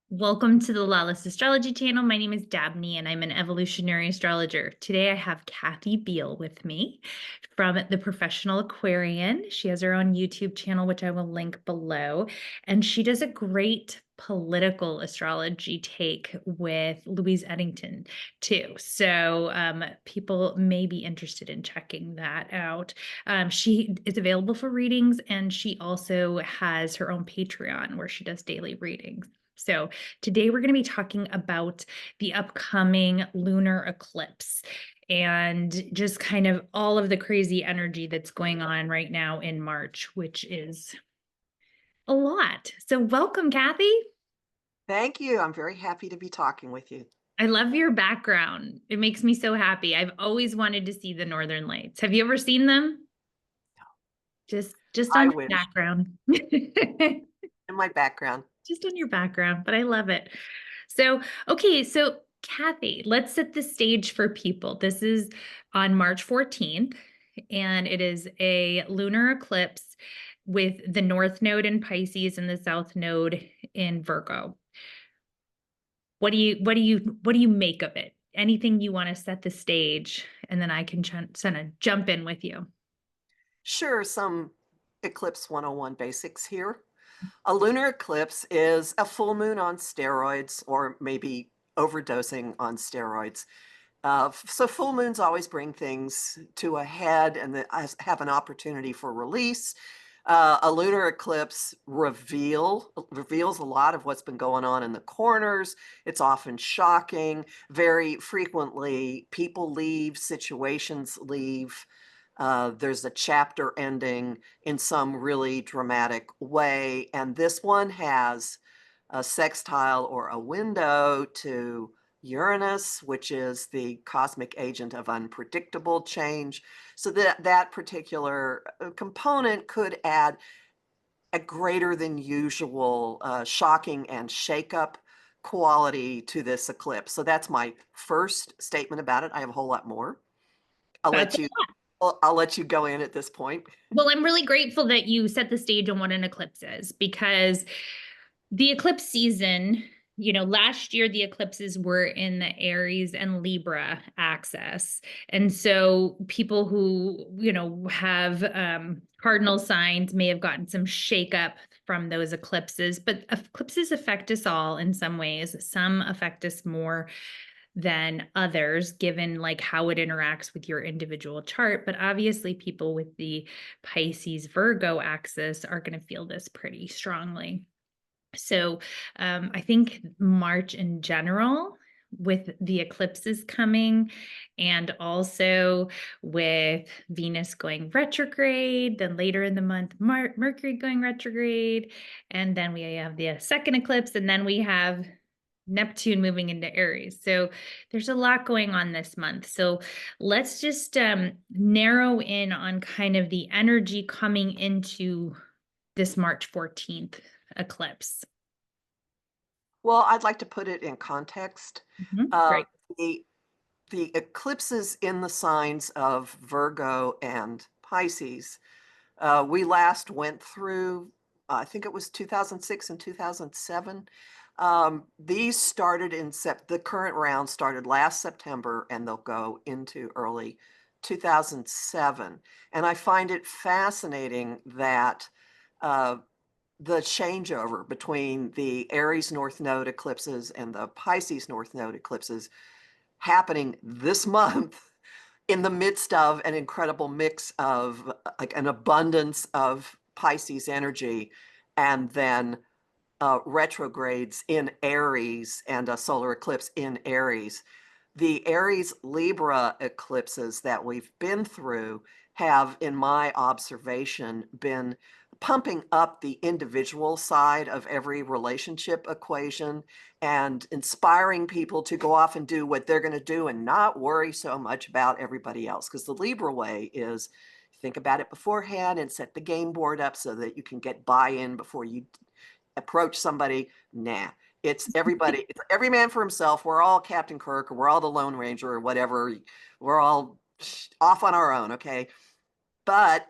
Welcome to the Lawless Astrology channel. My name is Dabney and I'm an evolutionary astrologer. Today I have Kathy Biehl with me from The Professional Aquarian. She has her own YouTube channel, which I will link below. And she does a great political astrology take with Louise Eddington too. So people may be interested in checking that out. She is available for readings, and she also has her own Patreon where she does daily readings. So today we're going to be talking about the upcoming lunar eclipse and just kind of all of the crazy energy that's going on right now in March, which is a lot. So welcome, Kathy. Thank you. I'm very happy to be talking with you. I love your background. It makes me so happy. I've always wanted to see the Northern Lights. Have you ever seen them? Just I on your wish background. in my background. Just on your background, but I love it. So, okay, so Kathy, let's set the stage for people. This is on March 14th, and it is a lunar eclipse with the North Node in Pisces and the South Node in Virgo. What do you make of it? Anything you want to set the stage, and then I can kind of jump in with you. Sure, some Eclipse 101 basics here. A lunar eclipse is a full moon on steroids, or maybe overdosing on steroids. So full moons always bring things to a head and have an opportunity for release. A lunar eclipse reveals a lot of what's been going on in the corners. It's often shocking. Very frequently, people leave, situations leave. There's a chapter ending in some really dramatic way. And this one has a sextile or a window to Uranus, which is the cosmic agent of unpredictable change. So that particular component could add a greater than usual shocking and shakeup quality to this eclipse. So that's my first statement about it. I have a whole lot more. I'll That's let you I'll let you go in at this point. Well, I'm really grateful that you set the stage on what an eclipse is, because the eclipse season, last year the eclipses were in the Aries and Libra axis. And so people who, have cardinal signs may have gotten some shakeup from those eclipses, but eclipses affect us all in some ways. Some affect us more than others, given like how it interacts with your individual chart. But obviously, people with the Pisces Virgo axis are going to feel this pretty strongly. So I think March in general, with the eclipses coming, and also with Venus going retrograde, then later in the month, Mercury going retrograde, and then we have the second eclipse, and then we have Neptune moving into Aries. So there's a lot going on this month. So let's just narrow in on kind of the energy coming into this March 14th eclipse. Well, I'd like to put it in context. Uh, Great. the the eclipses in the signs of Virgo and Pisces, we last went through, I think it was 2006 and 2007. These started the current round started last September, and they'll go into early 2007. And I find it fascinating that uh, the changeover between the Aries North Node eclipses and the Pisces North Node eclipses happening this month in the midst of an incredible mix of like an abundance of Pisces energy, and then retrogrades in Aries and a solar eclipse in Aries. The Aries Libra eclipses that we've been through have, in my observation, been pumping up the individual side of every relationship equation and inspiring people to go off and do what they're going to do and not worry so much about everybody else. Because the Libra way is think about it beforehand and set the game board up so that you can get buy-in before you approach somebody. Nah, it's everybody, it's every man for himself. We're all Captain Kirk, or we're all the Lone Ranger, or whatever. We're all off on our own, okay? But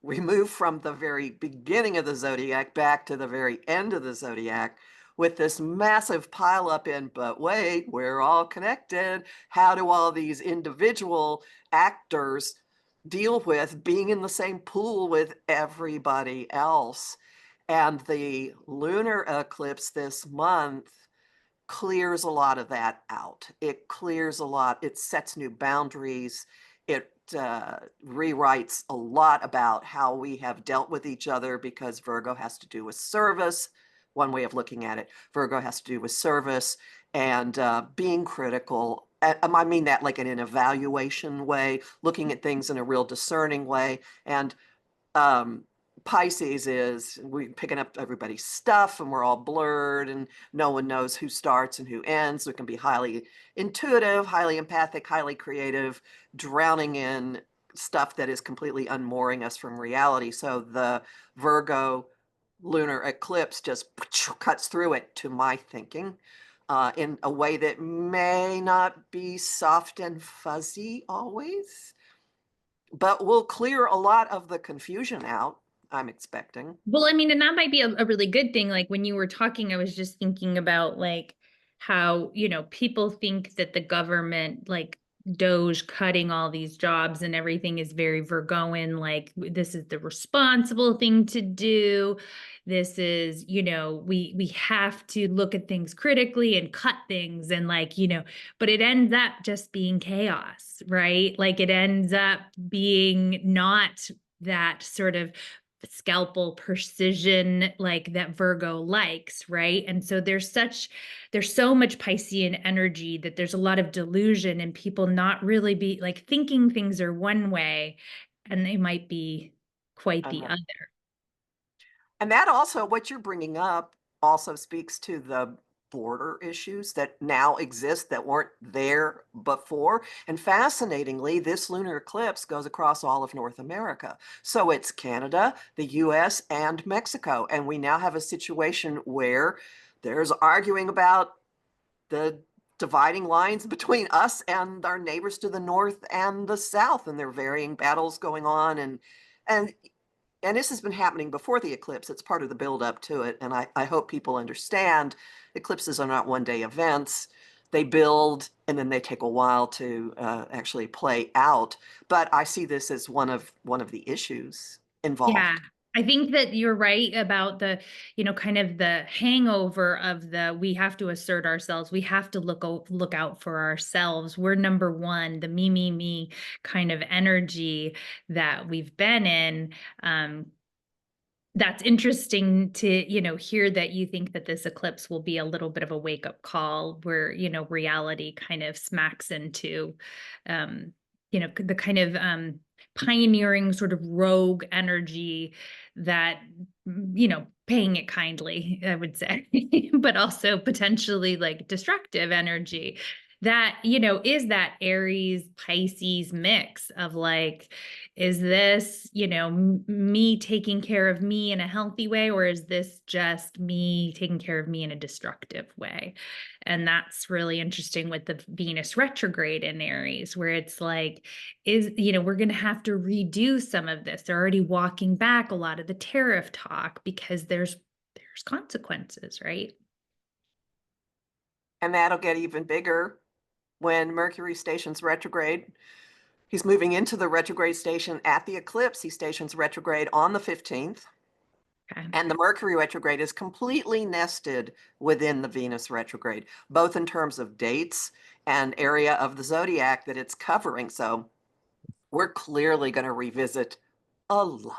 we move from the very beginning of the zodiac back to the very end of the zodiac with this massive pileup in, but wait, we're all connected. How do all these individual actors deal with being in the same pool with everybody else? And the lunar eclipse this month clears a lot of that out. It clears a lot, it sets new boundaries. It rewrites a lot about how we have dealt with each other, because Virgo has to do with service. One way of looking at it, Virgo has to do with service and being critical. I mean that like in an evaluation way, looking at things in a real discerning way. And um, Pisces is we picking up everybody's stuff and we're all blurred and no one knows who starts and who ends. So it can be highly intuitive, highly empathic, highly creative, drowning in stuff that is completely unmooring us from reality. So the Virgo lunar eclipse just cuts through it, to my thinking, in a way that may not be soft and fuzzy always, but will clear a lot of the confusion out, I'm expecting. Well, I mean, and that might be a really good thing. Like when you were talking, I was just thinking about like how, people think that the government, like Doge cutting all these jobs and everything is very Virgoan, like this is the responsible thing to do. This is, we have to look at things critically and cut things and like, but it ends up just being chaos, right? Like it ends up being not that sort of scalpel precision like that Virgo likes, right? And so there's so much Piscean energy that there's a lot of delusion and people not really be like thinking things are one way and they might be quite the Uh-huh. other. And that also, what you're bringing up, also speaks to the border issues that now exist that weren't there before. And fascinatingly, this lunar eclipse goes across all of North America. So it's Canada, the US, and Mexico. And we now have a situation where there's arguing about the dividing lines between us and our neighbors to the north and the south, and there are varying battles going on. And and this has been happening before the eclipse. It's part of the build up to it. And I hope people understand eclipses are not one day events. They build and then they take a while to actually play out. But I see this as one of the issues Yeah. involved. I think that you're right about the, kind of the hangover of the we have to assert ourselves. We have to look out for ourselves. We're number one, the me kind of energy that we've been in. That's interesting to, hear that you think that this eclipse will be a little bit of a wake-up call where, reality kind of smacks into, the kind of pioneering sort of rogue energy that, paying it kindly, I would say, but also potentially like destructive energy that, is that Aries Pisces mix of like, is this, me taking care of me in a healthy way, or is this just me taking care of me in a destructive way? And that's really interesting with the Venus retrograde in Aries, where it's like, we're going to have to redo some of this. They're already walking back a lot of the tariff talk because there's consequences, right? And that'll get even bigger when Mercury stations retrograde. He's moving into the retrograde station at the eclipse. He stations retrograde on the 15th. Okay. And the Mercury retrograde is completely nested within the Venus retrograde, both in terms of dates and area of the zodiac that it's covering. So we're clearly going to revisit a lot.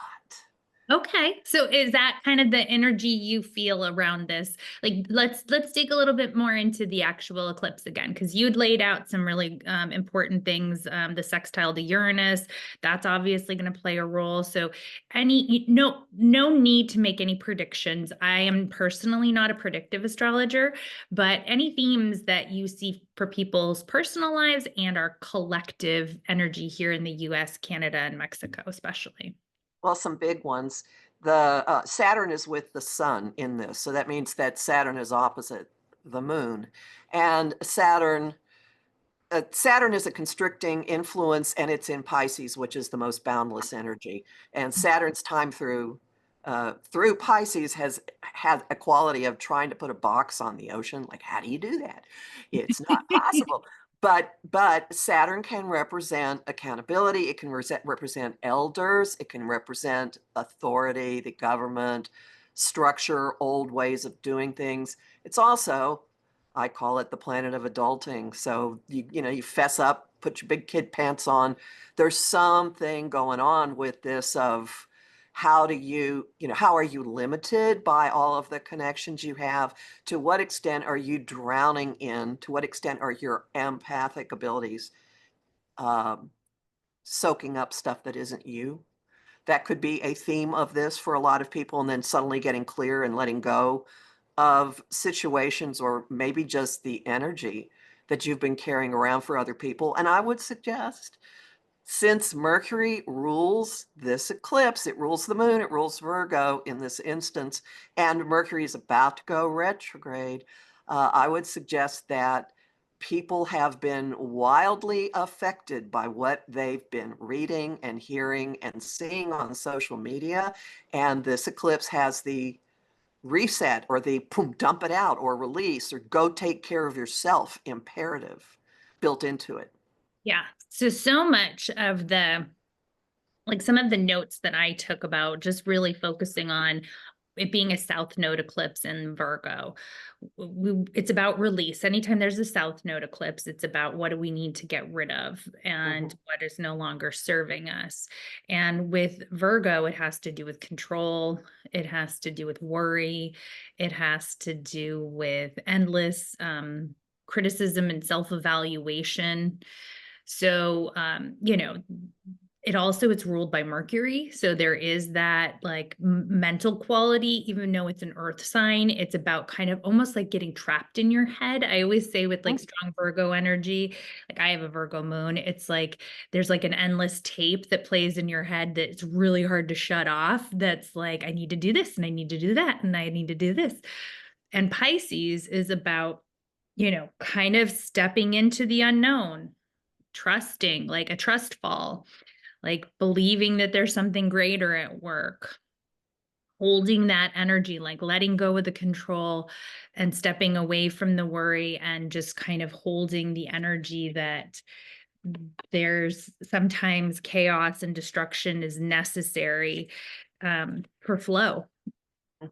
Okay. So is that kind of the energy you feel around this? Like let's dig a little bit more into the actual eclipse again, because you'd laid out some really important things. The sextile to Uranus, that's obviously going to play a role. So no need to make any predictions. I am personally not a predictive astrologer, but any themes that you see for people's personal lives and our collective energy here in the US, Canada, and Mexico, especially. Well, some big ones. The Saturn is with the sun in this, so that means that Saturn is opposite the moon. And Saturn is a constricting influence, and it's in Pisces, which is the most boundless energy. And Saturn's time through through Pisces has had a quality of trying to put a box on the ocean. Like, how do you do that? It's not possible. But Saturn can represent accountability. It can represent elders. It can represent authority, the government, structure, old ways of doing things. It's also, I call it the planet of adulting. So you fess up, put your big kid pants on. There's something going on with this of how do how are you limited by all of the connections you have? To what extent are you drowning in? To what extent are your empathic abilities um, soaking up stuff that isn't you? That could be a theme of this for a lot of people, and then suddenly getting clear and letting go of situations or maybe just the energy that you've been carrying around for other people. And I would suggest, since Mercury rules this eclipse, it rules the moon, it rules Virgo in this instance, and Mercury is about to go retrograde, I would suggest that people have been wildly affected by what they've been reading and hearing and seeing on social media. And this eclipse has the reset or the boom, dump it out or release or go take care of yourself imperative built into it. Yeah. So much of some of the notes that I took about just really focusing on it being a South Node eclipse in Virgo. It's about release. Anytime there's a South Node eclipse, it's about what do we need to get rid of and what is no longer serving us. And with Virgo, it has to do with control. It has to do with worry. It has to do with endless criticism and self-evaluation. So, it's ruled by Mercury. So there is that like mental quality, even though it's an earth sign, it's about kind of almost like getting trapped in your head. I always say with like strong Virgo energy, like I have a Virgo moon, it's like there's like an endless tape that plays in your head that's really hard to shut off. That's like, I need to do this and I need to do that and I need to do this. And Pisces is about, kind of stepping into the unknown, trusting, like a trust fall, like believing that there's something greater at work, holding that energy, like letting go of the control and stepping away from the worry and just kind of holding the energy that there's sometimes chaos and destruction is necessary for flow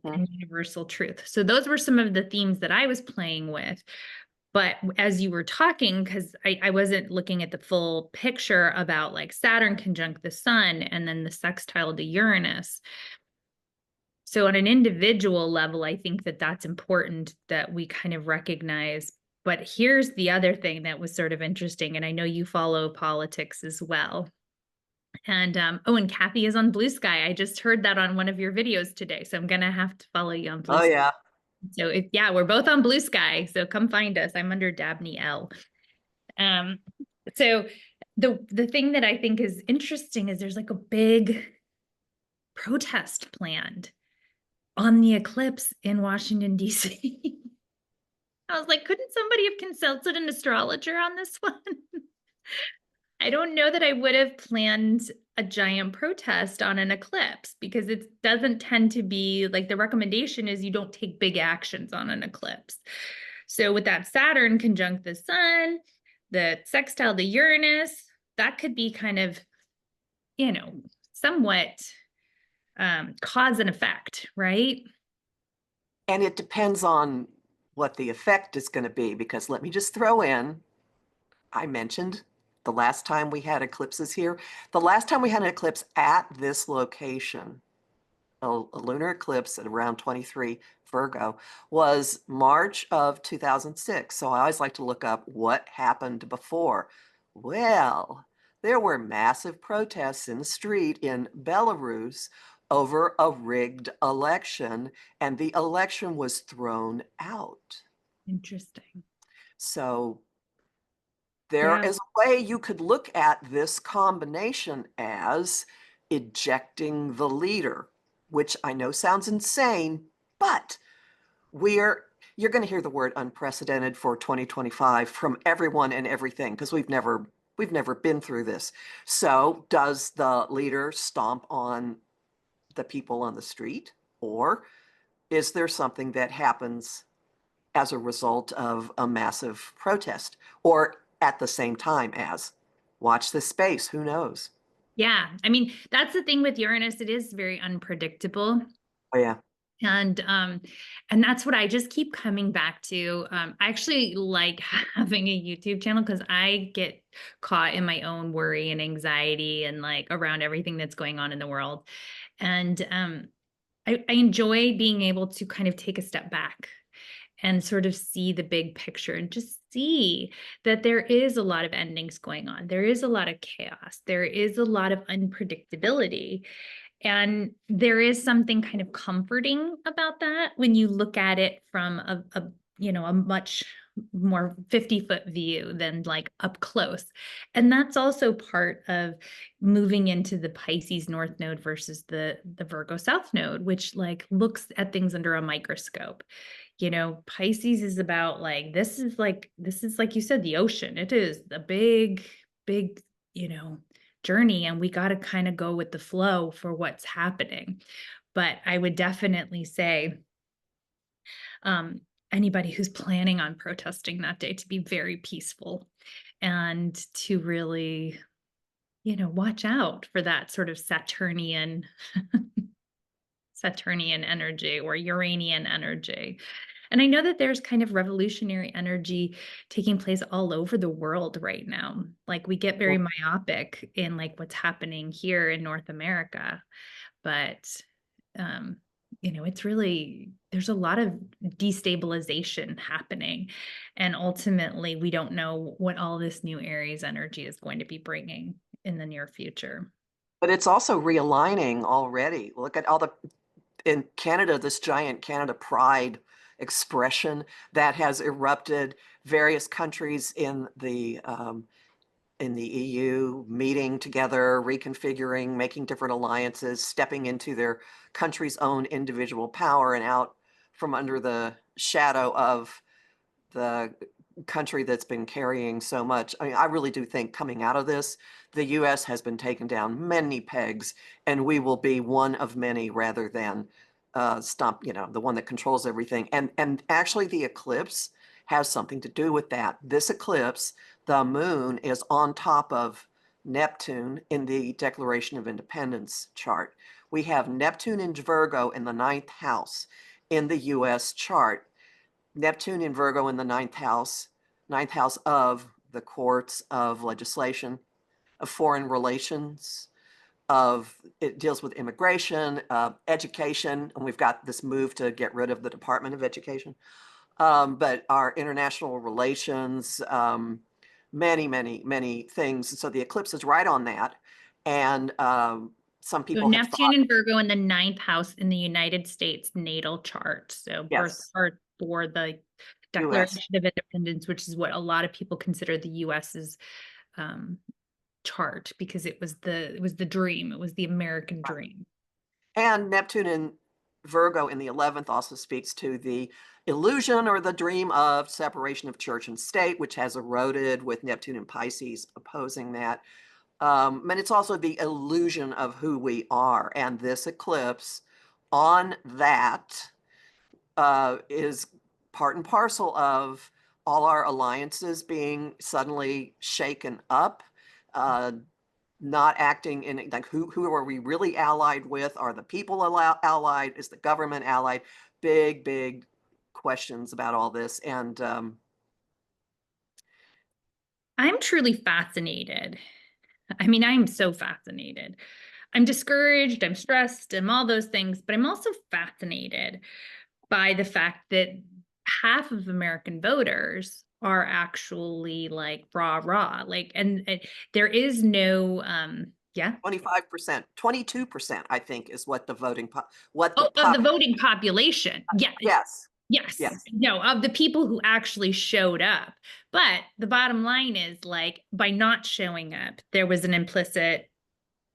and universal truth. So those were some of the themes that I was playing with. But as you were talking, because I wasn't looking at the full picture about like Saturn conjunct the sun and then the sextile to Uranus. So on an individual level, I think that that's important that we kind of recognize. But here's the other thing that was sort of interesting. And I know you follow politics as well. And and Kathy is on Blue Sky. I just heard that on one of your videos today. So I'm going to have to follow you on Blue Sky. Yeah. So we're both on Blue Sky. So come find us. I'm under Dabney L. So the thing that I think is interesting is there's like a big protest planned on the eclipse in Washington, D.C. I was like, couldn't somebody have consulted an astrologer on this one? I don't know that I would have planned a giant protest on an eclipse because it doesn't tend to be like the recommendation is you don't take big actions on an eclipse. So with that Saturn conjunct the sun, the sextile to Uranus, that could be kind of, somewhat cause and effect, right? And it depends on what the effect is going to be, because let me just throw in, I mentioned the last time we had eclipses here, the last time we had an eclipse at this location, a lunar eclipse at around 23 Virgo, was March of 2006. So I always like to look up what happened before. Well, there were massive protests in the street in Belarus over a rigged election, and the election was thrown out. Interesting. So there is a way you could look at this combination as ejecting the leader, which I know sounds insane, but you're going to hear the word unprecedented for 2025 from everyone and everything, because we've never been through this. So does the leader stomp on the people on the street? Or is there something that happens as a result of a massive protest or at the same time as? Watch this space, who knows? Yeah. I mean, that's the thing with Uranus. It is very unpredictable. Oh, yeah. And that's what I just keep coming back to. I actually like having a YouTube channel because I get caught in my own worry and anxiety and like around everything that's going on in the world. And I enjoy being able to kind of take a step back and sort of see the big picture and just see that there is a lot of endings going on. There is a lot of chaos. There is a lot of unpredictability. And there is something kind of comforting about that when you look at it from a much more 50-foot view than like up close. And that's also part of moving into the Pisces North Node versus the Virgo South Node, which like looks at things under a microscope. Pisces is about like this is like you said, the ocean. It is a big, journey, and we got to kind of go with the flow for what's happening. But I would definitely say anybody who's planning on protesting that day to be very peaceful and to really, watch out for that sort of Saturnian energy or Uranian energy. And I know that there's kind of revolutionary energy taking place all over the world right now. Like we get very myopic in like what's happening here in North America, but um, it's really there's a lot of destabilization happening, and ultimately we don't know what all this new Aries energy is going to be bringing in the near future. But it's also realigning already. Look at all in Canada, this giant Canada Pride expression that has erupted. Various countries in the EU meeting together, reconfiguring, making different alliances, stepping into their country's own individual power and out from under the shadow of the country that's been carrying so much. I mean, I really do think coming out of this, the US has been taken down many pegs, and we will be one of many rather than the one that controls everything. And actually the eclipse has something to do with that. This eclipse, the moon is on top of Neptune in the Declaration of Independence chart. We have Neptune in Virgo in the ninth house in the US chart. Neptune in Virgo in the ninth house of the courts, of legislation, of foreign relations, it deals with immigration, education, and we've got this move to get rid of the Department of Education. But our international relations, many things. So the eclipse is right on that. And some So people have Neptune thought, and Virgo in the ninth house in the United States natal chart. So birth yes, chart for the US. Declaration of Independence, which is what a lot of people consider the US's um, chart because it was the dream. It was the American dream. And Neptune in Virgo in the 11th also speaks to the illusion or the dream of separation of church and state, which has eroded with Neptune and Pisces opposing that. And it's also the illusion of who we are. And this eclipse on that is part and parcel of all our alliances being suddenly shaken up, uh, not acting in like who are we really allied with? Are the people allied? Is the government allied? Big questions about all this. And I'm truly fascinated. I mean, I'm so fascinated. I'm discouraged, I'm stressed, I'm all those things, but I'm also fascinated by the fact that half of American voters are actually like rah, like, and there is no, yeah. 25%, 22%, I think, is what the what the Oh, of the pop. voting population. Yeah. Yes, Yes. yes. No, of the people who actually showed up. But the bottom line is like by not showing up, there was an implicit,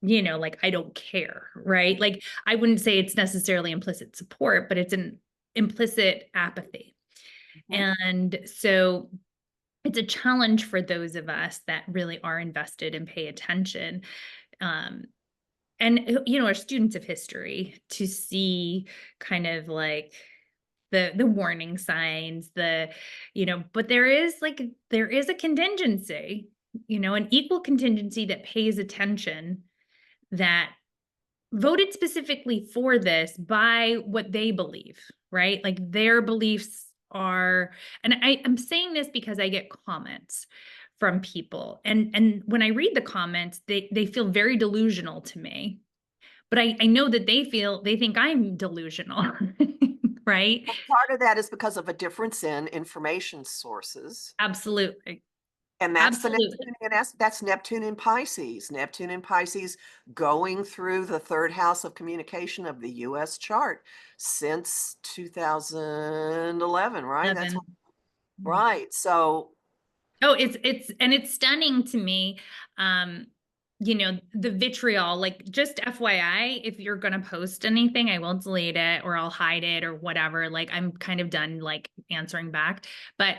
like I don't care, right? Like I wouldn't say it's necessarily implicit support, but it's an implicit apathy. Mhm. And so it's a challenge for those of us that really are invested and pay attention. Um, and are students of history, to see kind of like the warning signs, but there is a contingency, an equal contingency that pays attention, that voted specifically for this by what they believe, right? Like their beliefs are, and I'm saying this because I get comments from people, and when I read the comments, they feel very delusional to me. But I know that they think I'm delusional, right? Part of that is because of a difference in information sources. Absolutely. And that's the Absolutely. Neptune, and that's Neptune in Pisces. Neptune in Pisces going through the third house of communication of the US chart since 2011, right? That's 11. what, right. So Oh, it's stunning to me. The vitriol, like, just FYI, if you're gonna post anything, I will delete it or I'll hide it or whatever. Like, I'm kind of done like answering back. But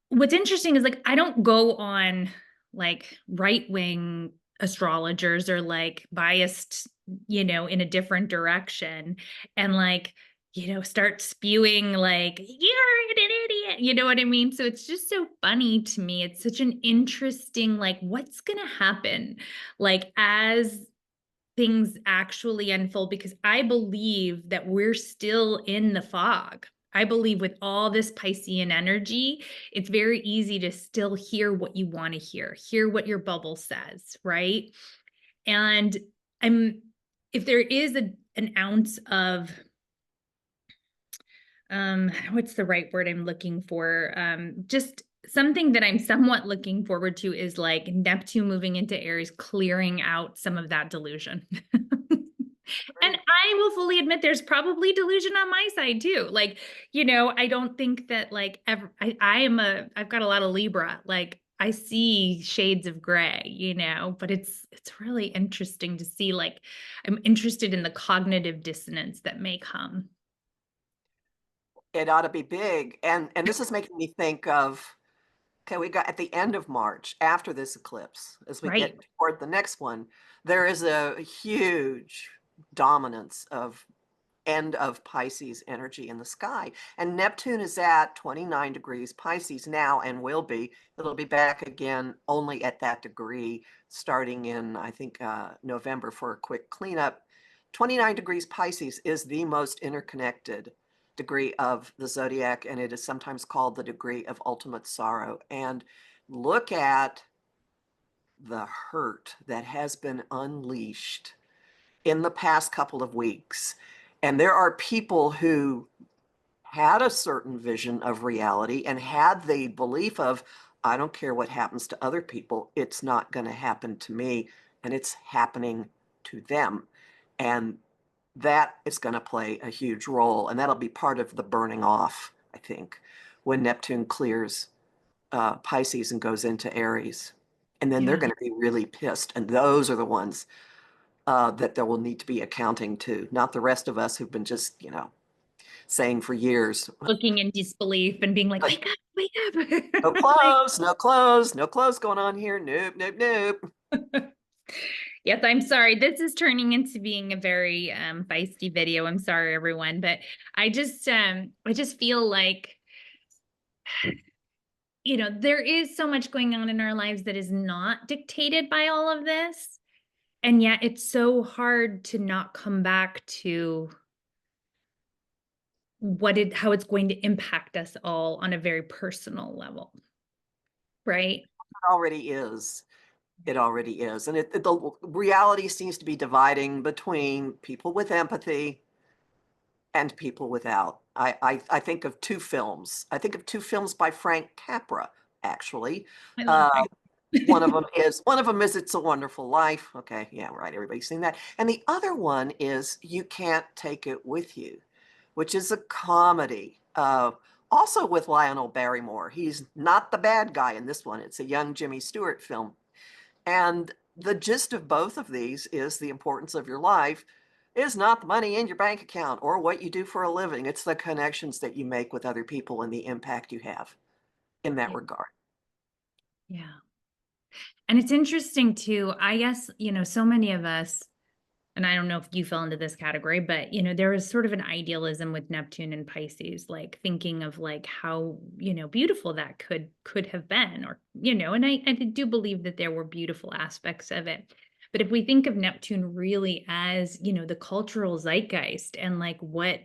what's interesting is, like, I don't go on like right-wing astrologers or like biased, in a different direction, and like, start spewing like, you're an idiot. You know what I mean? So it's just so funny to me. It's such an interesting, like, what's gonna happen, like, as things actually unfold, because I believe that we're still in the fog. I believe with all this Piscean energy, it's very easy to still hear what you want to hear what your bubble says, right? And I'm if there is an ounce of what's the right word I'm looking for? Just something that I'm somewhat looking forward to is like Neptune moving into Aries, clearing out some of that delusion. And I will fully admit there's probably delusion on my side too. Like, I don't think that, like, ever I've got a lot of Libra. Like, I see shades of gray, but it's really interesting to see, like, I'm interested in the cognitive dissonance that may come. it ought to be big. And this is making me think of, okay, we got at the end of March after this eclipse, as we Right. get toward the next one, there is a huge dominance of end of Pisces energy in the sky. And Neptune is at 29 degrees Pisces now and it'll be back again only at that degree starting in, I think, November for a quick cleanup. 29 degrees Pisces is the most interconnected degree of the zodiac, and it is sometimes called the degree of ultimate sorrow. And look at the hurt that has been unleashed in the past couple of weeks. And there are people who had a certain vision of reality and had the belief of, I don't care what happens to other people, it's not going to happen to me, and it's happening to them. And that is going to play a huge role, and that'll be part of the burning off, I think, when Neptune clears Pisces and goes into Aries. And then they're Yeah. going to be really pissed. And those are the ones that there will need to be accounting to, not the rest of us who've been just, saying for years, Looking in disbelief and being like, like, wake up, wake no up. Like, clothes, no clothes, no clothes going on here. Nope, nope, nope. yes, I'm sorry. This is turning into being a very feisty video. I'm sorry, everyone, but I just feel like, there is so much going on in our lives that is not dictated by all of this. And yet it's so hard to not come back to how it's going to impact us all on a very personal level, right? It already is. It already is. And the reality seems to be dividing between people with empathy and people without. I think of two films. I think of two films by Frank Capra, actually. I love Uh, Frank. one of them is It's a Wonderful Life. Okay, yeah, right. Everybody's seen that. And the other one is You Can't Take It With You, which is a comedy. Also with Lionel Barrymore. He's not the bad guy in this one. It's a young Jimmy Stewart film. And the gist of both of these is the importance of your life is not the money in your bank account or what you do for a living. It's the connections that you make with other people and the impact you have in that Yeah. regard. Yeah. And it's interesting too. I guess, so many of us, and I don't know if you fell into this category, but there is sort of an idealism with Neptune and Pisces, like thinking of like how, beautiful that could have been, or, and I do believe that there were beautiful aspects of it. But if we think of Neptune really as, the cultural zeitgeist and like what,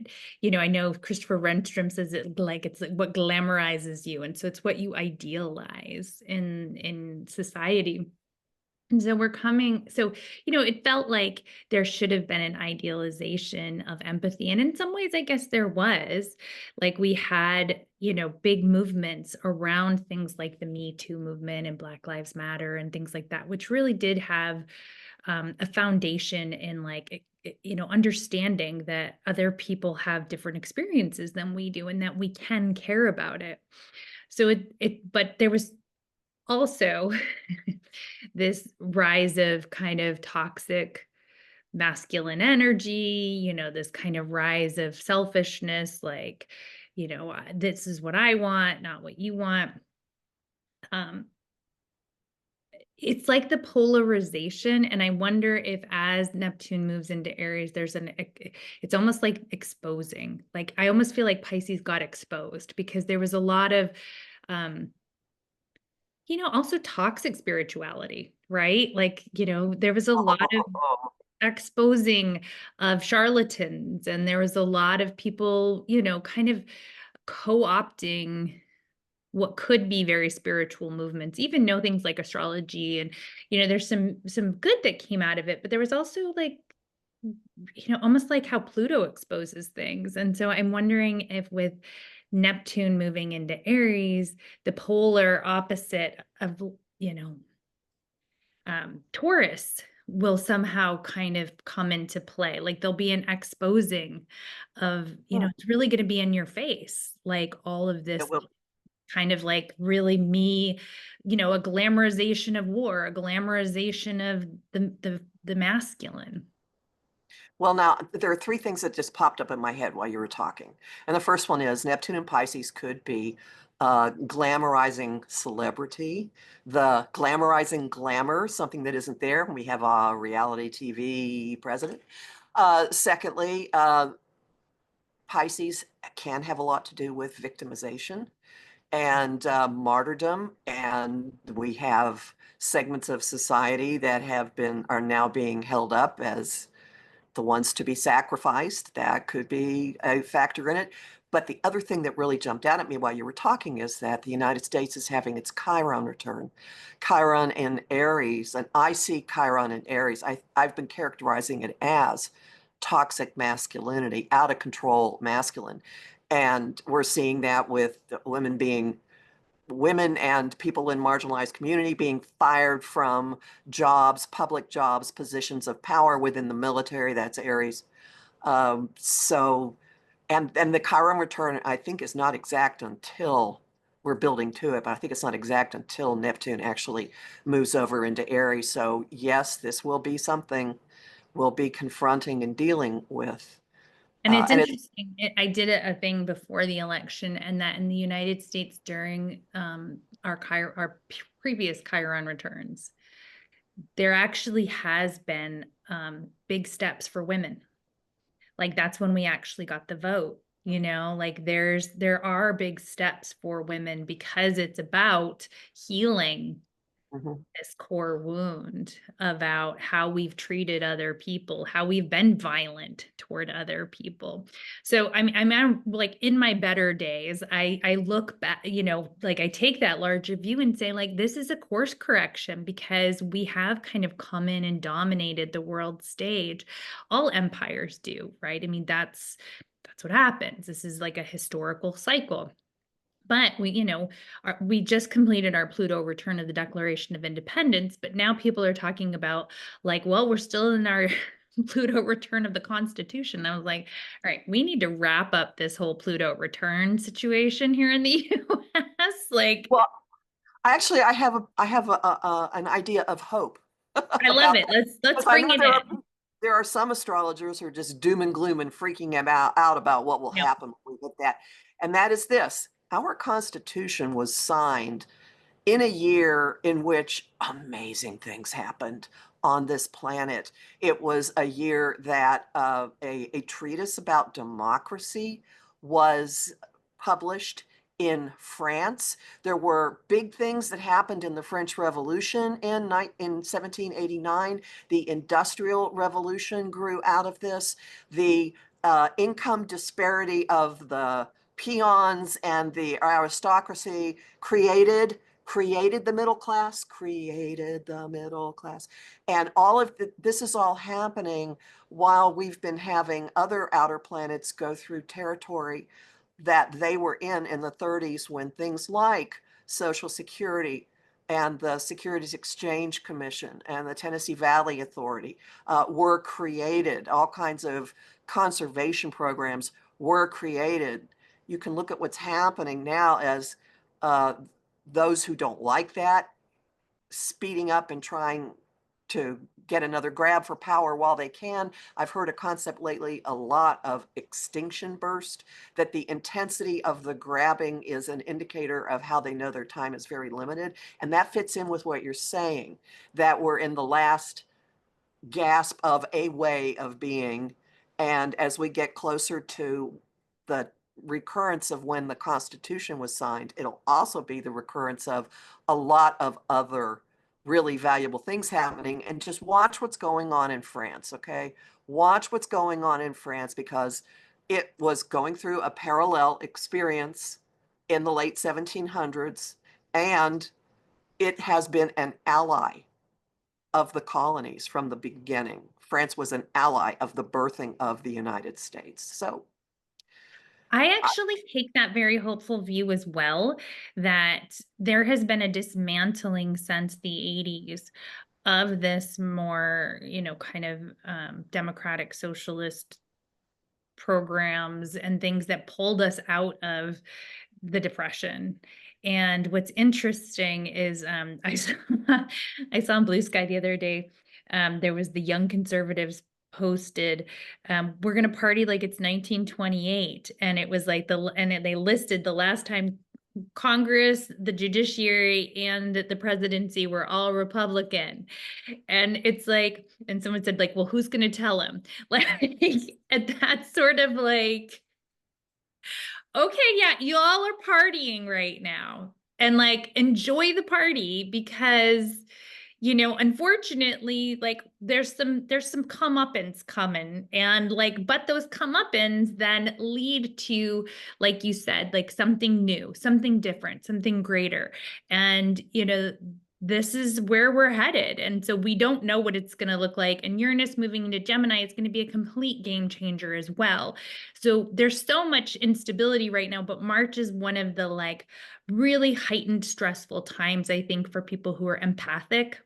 I know Christopher Renstrom says it's like what glamorizes you. And so it's what you idealize in society. And so it felt like there should have been an idealization of empathy. And in some ways, I guess there was. Like we had, big movements around things like the Me Too movement and Black Lives Matter and things like that, which really did have a foundation in like, understanding that other people have different experiences than we do and that we can care about it. So but there was also this rise of kind of toxic masculine energy, this kind of rise of selfishness, like, this is what I want, not what you want. Um, it's like the polarization. And I wonder if as Neptune moves into Aries, it's almost like exposing. Like I almost feel like Pisces got exposed because there was a lot of, um, also toxic spirituality, right? Like, there was a lot of exposing of charlatans, and there was a lot of people, kind of co-opting what could be very spiritual movements, even know things like astrology. And, there's some good that came out of it, but there was also like, almost like how Pluto exposes things. And so I'm wondering if with Neptune moving into Aries, the polar opposite of, Taurus will somehow kind of come into play. Like there'll be an exposing of, it's really going to be in your face, like all of It this will. kind of like really a glamorization of war, a glamorization of the masculine. Well, now there are three things that just popped up in my head while you were talking. And the first one is Neptune and Pisces could be glamorizing celebrity, the glamorizing glamour, something that isn't there when we have a reality TV president. Secondly, Pisces can have a lot to do with victimization and martyrdom, and we have segments of society that are now being held up as the ones to be sacrificed. That could be a factor in it. But the other thing that really jumped out at me while you were talking is that the United States is having its Chiron return. Chiron in Aries, and I see Chiron in Aries. I've been characterizing it as toxic masculinity, out of control masculine. And we're seeing that with women and people in marginalized community being fired from jobs, public jobs, positions of power within the military. That's Aries. So, and the Chiron return, I think, is not exact until we're building to it, but I think it's not exact until Neptune actually moves over into Aries. So, yes, this will be something we'll be confronting and dealing with. And it's And it's interesting. I did a thing before the election, and that in the United States during our previous Chiron returns, there actually has been big steps for women. Like that's when we actually got the vote. Like there are big steps for women because it's about healing mhm. this core wound about how we've treated other people, how we've been violent toward other people. So I'm like in my better days, I look back, like I take that larger view and say like this is a course correction because we have kind of come in and dominated the world stage. All empires do, right? I mean, that's what happens. This is like a historical cycle. But we just completed our Pluto return of the Declaration of Independence, but now people are talking about like, well, we're still in our Pluto return of the Constitution. I was like, all right, we need to wrap up this whole Pluto return situation here in the US. Like, Well, actually, an idea of hope I love about it. that. Let's Because I bring know it in. there are some astrologers who are just doom and gloom and freaking out about what will No. happen when we hit that. And that is this. Our Constitution was signed in a year in which amazing things happened. on this planet. It was a year that a treatise about democracy was published in France. There were big things that happened in the French Revolution in 1789. The Industrial Revolution grew out of this. The income disparity of the peons and the aristocracy created the middle class, And all of this is all happening while we've been having other outer planets go through territory that they were in the 30s, when things like Social Security and the Securities Exchange Commission and the Tennessee Valley Authority were created. All kinds of conservation programs were created. You can look at what's happening now as those who don't like that speeding up and trying to get another grab for power while they can. I've heard a concept lately, a lot of extinction burst, that the intensity of the grabbing is an indicator of how they know their time is very limited. And that fits in with what you're saying, that we're in the last gasp of a way of being. And as we get closer to the recurrence of when the Constitution was signed, it'll also be the recurrence of a lot of other really valuable things happening. And just watch what's going on in France, okay? Watch what's going on in France, because it was going through a parallel experience in the late 1700s, and it has been an ally of the colonies from the beginning. France was an ally of the birthing of the United States. So I actually take that very hopeful view as well, that there has been a dismantling since the 80s of this more, kind of democratic socialist programs and things that pulled us out of the depression. And what's interesting is I saw, I saw on Blue Sky the other day, there was the Young Conservatives posted, we're going to party like it's 1928. And it was like they listed the last time Congress, the judiciary, and the presidency were all Republican. And it's like, and someone said, like, well, who's going to tell him? Like, and that's sort of like, okay, yeah, you all are partying right now. And like, enjoy the party, because unfortunately, like there's some comeuppance coming, and like, but those comeuppance then lead to, like you said, like something new, something different, something greater. And this is where we're headed. And so we don't know what it's going to look like. And Uranus moving into Gemini is going to be a complete game changer as well. So there's so much instability right now, but March is one of the like really heightened stressful times, I think, for people who are empathic,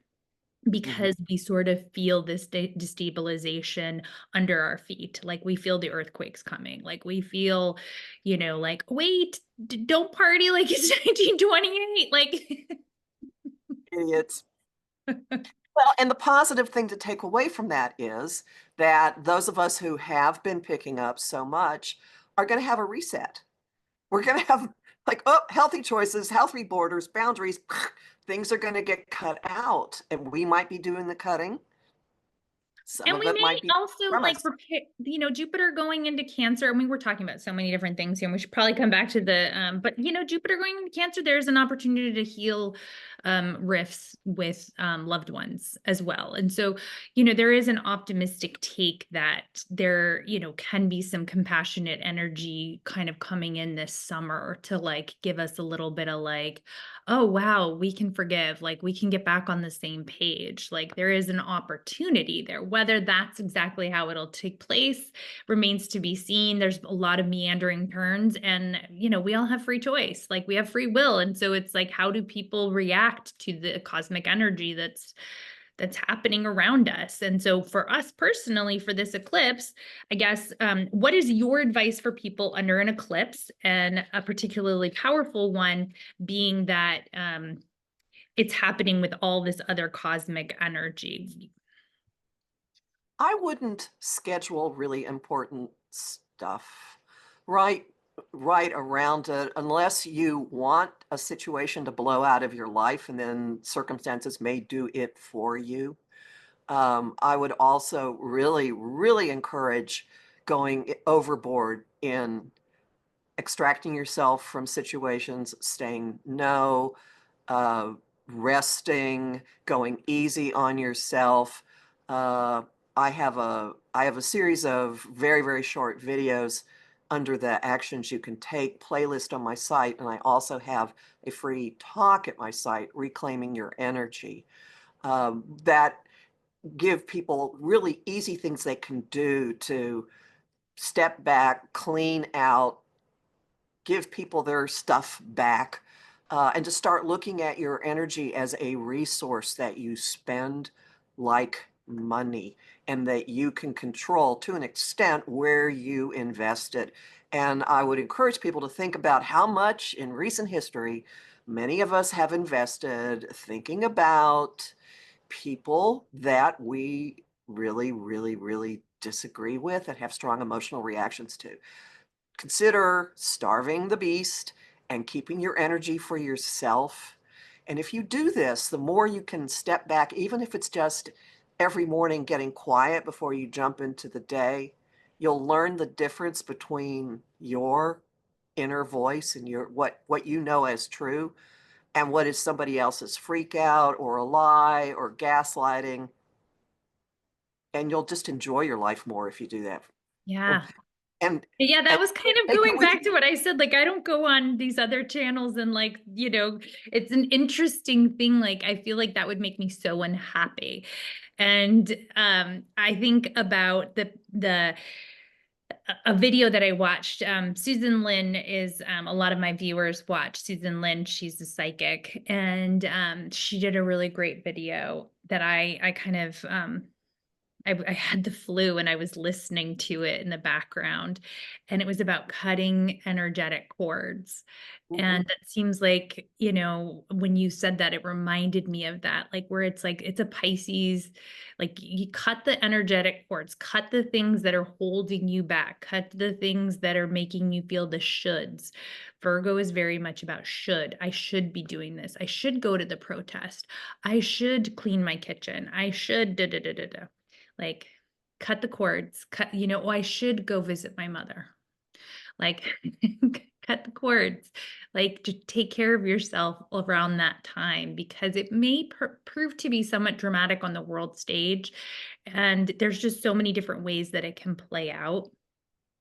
because we sort of feel this destabilization under our feet. Like we feel the earthquakes coming. Like we feel, like, wait, don't party like it's 1928. Like, idiots. Well, and the positive thing to take away from that is that those of us who have been picking up so much are going to have a reset. We're going to have like, oh, healthy choices, healthy borders, boundaries. Things are going to get cut out, and we might be doing the cutting. Some and of we it may might be also from like us. prepare, Jupiter going into Cancer. I mean, we're talking about so many different things here, and we should probably come back to the, but Jupiter going into Cancer, there's an opportunity to heal rifts with loved ones as well. And so, there is an optimistic take that there, can be some compassionate energy kind of coming in this summer to like give us a little bit of like, oh, wow, we can forgive, like we can get back on the same page. Like there is an opportunity there. Whether that's exactly how it'll take place remains to be seen. There's a lot of meandering turns, and, we all have free choice. Like we have free will. And so it's like, how do people react to the cosmic energy that's happening around us? And so for us personally, for this eclipse, I guess, what is your advice for people under an eclipse, and a particularly powerful one being that it's happening with all this other cosmic energy? I wouldn't schedule really important stuff right right around it, unless you want a situation to blow out of your life, and then circumstances may do it for you. I would also really, really encourage going overboard in extracting yourself from situations, saying no, uh, resting, going easy on yourself. Uh, I have a series of very, very short videos under the actions you can take playlist on my site, and I also have a free talk at my site, Reclaiming Your Energy, that give people really easy things they can do to step back, clean out, give people their stuff back, and to start looking at your energy as a resource that you spend like money and that you can control to an extent where you invest it. And I would encourage people to think about how much in recent history many of us have invested thinking about people that we really, really, really disagree with and have strong emotional reactions to. Consider starving the beast and keeping your energy for yourself. And if you do this, the more you can step back, even if it's just every morning getting quiet before you jump into the day, you'll learn the difference between your inner voice and your what you know as true and what is somebody else's freak out or a lie or gaslighting. And you'll just enjoy your life more if you do that. Yeah. And Yeah, that and was kind of take it going with back you. to what I said. Like, I don't go on these other channels and, like, it's an interesting thing. Like, I feel like that would make me so unhappy. And I think about the a video that I watched. Susan Lin is a lot of my viewers watch Susan Lin. She's a psychic, and she did a really great video that I kind of I had the flu and I was listening to it in the background, and it was about cutting energetic cords. And Mhm. that seems like, when you said that, it reminded me of that, like where it's like it's a Pisces, like you cut the energetic cords, cut the things that are holding you back, cut the things that are making you feel the shoulds. Virgo is very much about should. I should be doing this. I should go to the protest. I should clean my kitchen. I should da da da da da. Like, cut the cords, oh, I should go visit my mother. Like, cut the cords, like, to take care of yourself around that time, because it may prove to be somewhat dramatic on the world stage. And there's just so many different ways that it can play out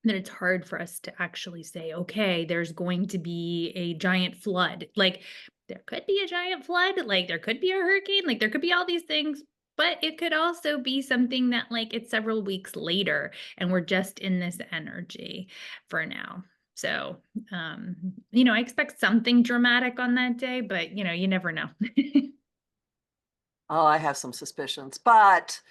that it's hard for us to actually say, okay, there's going to be a giant flood. Like, there could be a giant flood, like there could be a hurricane, like there could be all these things, but it could also be something that, like, it's several weeks later and we're just in this energy for now. So, I expect something dramatic on that day, but you never know. Oh, I have some suspicions, but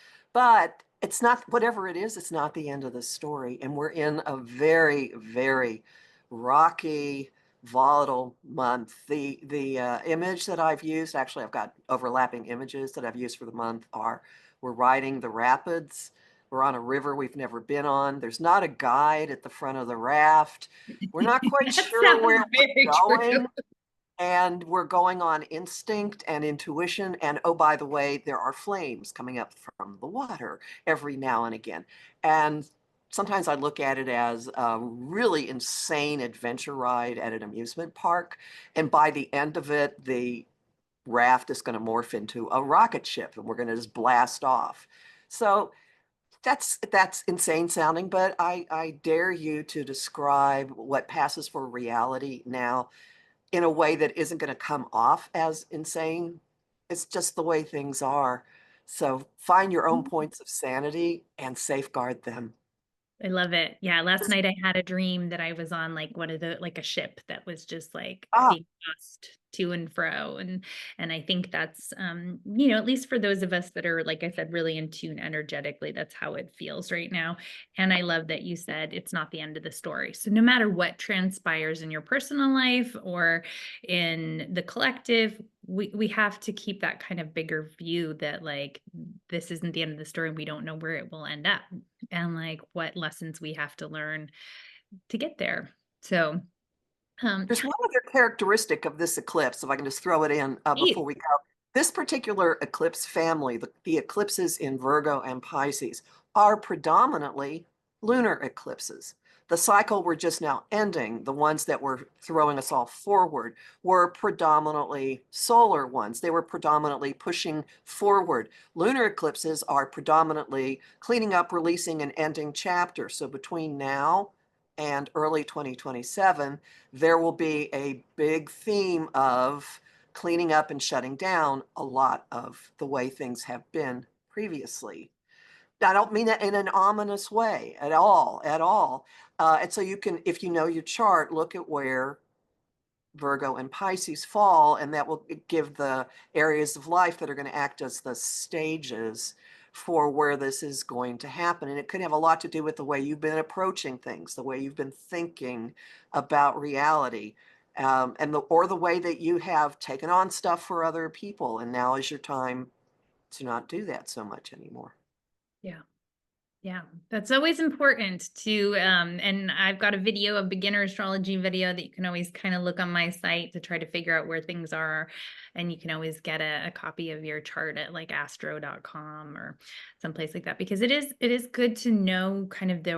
it's not whatever it is, it's not the end of the story. And we're in a very, very rocky, volatile month. The image that I've used, actually, I've got overlapping images that I've used for the month are we're riding the rapids. We're on a river we've never been on. There's not a guide at the front of the raft. We're not quite That sure where sounds we're very true. going. And we're going on instinct and intuition. And oh, by the way, there are flames coming up from the water every now and again. And sometimes I look at it as a really insane adventure ride at an amusement park. And by the end of it, the raft is going to morph into a rocket ship and we're going to just blast off. So that's insane sounding, but I dare you to describe what passes for reality now in a way that isn't going to come off as insane. It's just the way things are. So find your own points of sanity and safeguard them. I love it. Yeah, last night I had a dream that I was on, like, one of the like a ship that was just, like, Ah, being tossed to and fro. And I think that's at least for those of us that are, like I said, really in tune energetically, that's how it feels right now. And I love that you said it's not the end of the story. So no matter what transpires in your personal life or in the collective, we have to keep that kind of bigger view that, like, this isn't the end of the story and we don't know where it will end up, and, like, what lessons we have to learn to get there. So, there's one other characteristic of this eclipse, if I can just throw it in before please. we go. This particular eclipse family, the eclipses in Virgo and Pisces, are predominantly lunar eclipses. The cycle we're just now ending, the ones that were throwing us all forward, were predominantly solar ones. They were predominantly pushing forward. Lunar eclipses are predominantly cleaning up, releasing, and ending chapters. So between now and early 2027, there will be a big theme of cleaning up and shutting down a lot of the way things have been previously. I don't mean that in an ominous way at all, at all. And so you can, if you know your chart, look at where Virgo and Pisces fall, and that will give the areas of life that are going to act as the stages for where this is going to happen. And it could have a lot to do with the way you've been approaching things, the way you've been thinking about reality, or the way that you have taken on stuff for other people. And now is your time to not do that so much anymore. Yeah. Yeah, that's always important to, and I've got a video, a beginner astrology video that you can always kind of look on my site to try to figure out where things are. And you can always get a copy of your chart at like astro.com or someplace like that, because it is good to know kind of the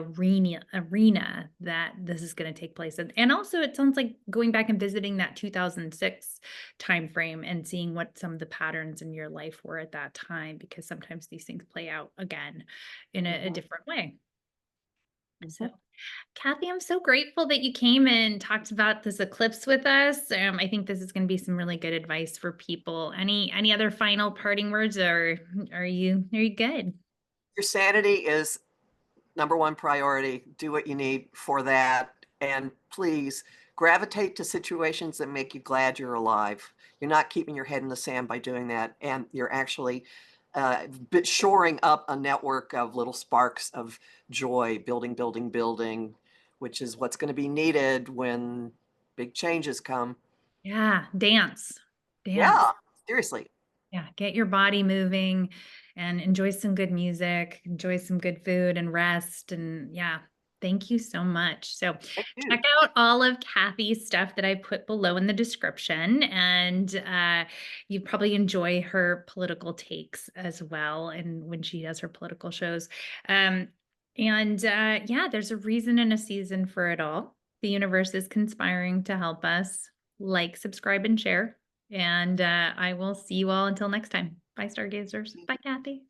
arena that this is going to take place in. And also it sounds like going back and visiting that 2006 timeframe and seeing what some of the patterns in your life were at that time, because sometimes these things play out again in a different way. So, Kathy, I'm so grateful that you came and talked about this eclipse with us. I think this is going to be some really good advice for people. Any other final parting words, or are you good? Your sanity is number one priority. Do what you need for that. And please gravitate to situations that make you glad you're alive. You're not keeping your head in the sand by doing that. And you're actually shoring up a network of little sparks of joy, building, building, building, which is what's going to be needed when big changes come. Yeah, dance. Yeah, seriously. Yeah, get your body moving and enjoy some good music, enjoy some good food and rest. And yeah, thank you so much. So Thank you. check out all of Kathy's stuff that I put below in the description. And you probably enjoy her political takes as well. And when she does her political shows. Yeah, there's a reason and a season for it all. The universe is conspiring to help us. Like, subscribe, and share. And I will see you all until next time. Bye, stargazers. Bye, Kathy.